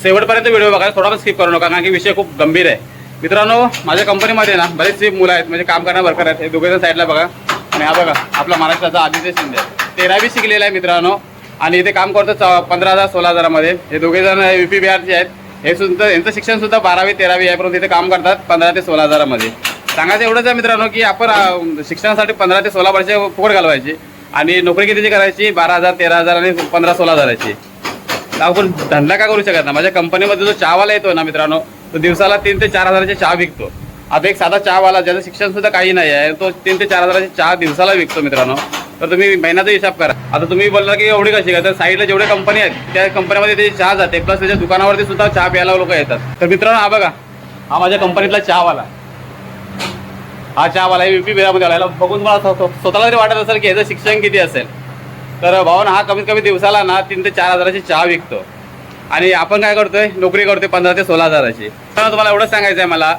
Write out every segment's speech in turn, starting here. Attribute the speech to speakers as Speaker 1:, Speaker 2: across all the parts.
Speaker 1: शेवटपर्यंत व्हिडिओ बघा, थोडा पण स्किप करू नका कारण की विषय खूप गंभीर आहे. मित्रांनो, माझ्या कंपनीमध्ये ना बरेचसे मुलं आहेत, म्हणजे काम करणारे वर्कर आहेत. हे दोघेजण साईडला बघा आणि हा बघा आपला महाराष्ट्राचा आदित्य शिंदे 13वी शिकलेला आहे मित्रांनो आणि इथे काम करतो 15,000-16,000मध्ये. हे दोघेजण UP बिहारचे आहेत. हे सुद्धा यांचं शिक्षण सुद्धा 12वी-13वी आहे, परंतु इथे काम करतात 15 ते 16,000मध्ये. सांगायचं एवढंच आहे मित्रांनो की आपण शिक्षणासाठी 15 ते 16 वर्ष फुकट घालवायची आणि नोकरी कितीची करायची 12,000, 13,000 आणि 15-16,000ची. आपण धंदा का करू शकत ना. माझ्या कंपनीमध्ये जो चहावाला येतो ना मित्रांनो, तो दिवसाला 3 ते 4,000चे चहा विकतो. आता एक साधा चहावाला ज्याचं शिक्षण सुद्धा काही नाही आहे, तो 3 ते 4,000चे चहा दिवसाला विकतो मित्रांनो. तर तुम्ही महिन्याचा हिसाब करा. आता तुम्ही बोलला की एवढी कशी का, तर साईडला जेवढे कंपनी आहेत त्या कंपनीमध्ये त्याची चहा जाते, प्लस त्याच्या दुकानावरती सुद्धा चहा प्यायला लोक येतात. तर मित्रांनो हा बघा, हा माझ्या कंपनीतला चहावाला, हा चहावाला UP बिहारमध्ये आला. बघून मला स्वतःला तरी वाटत असेल की याचं शिक्षण किती असेल. तर भावानं हा कमीत कमी दिवसाला ना 3 ते 4,000ची चहा विकतो आणि आपण काय करतोय, नोकरी करतोय 15 ते 16,000ची. तर तुम्हाला एवढंच सांगायचं आहे मला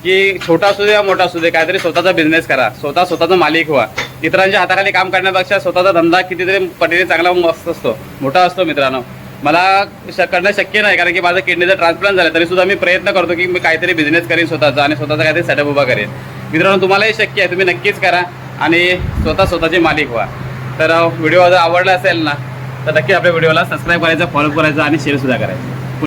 Speaker 1: की छोटा असू दे या मोठा असू दे, काहीतरी स्वतःचा बिझनेस करा, स्वतःचा मालिक व्हा. इतरांच्या हाताखाली काम करण्यापेक्षा स्वतःचा धंदा कितीतरी पटीने चांगला मस्त असतो, मोठा असतो मित्रांनो. मला करणं शक्य नाही कारण की माझं किडनीचं ट्रान्सप्लांट झालं, तरी सुद्धा मी प्रयत्न करतो की मी काहीतरी बिझनेस करेन स्वतःचा आणि स्वतःचा काहीतरी सेटअप उभा करेन. मित्रांनो, तुम्हालाही शक्य आहे, तुम्ही नक्कीच करा आणि स्वतःचे मालिक व्हा. तर व्हिडिओ जर आवडला असेल ना तर नक्की आपल्या व्हिडिओला सबस्क्राईब करायचं, फॉलो करायचं आणि शेअर सुद्धा करायचं.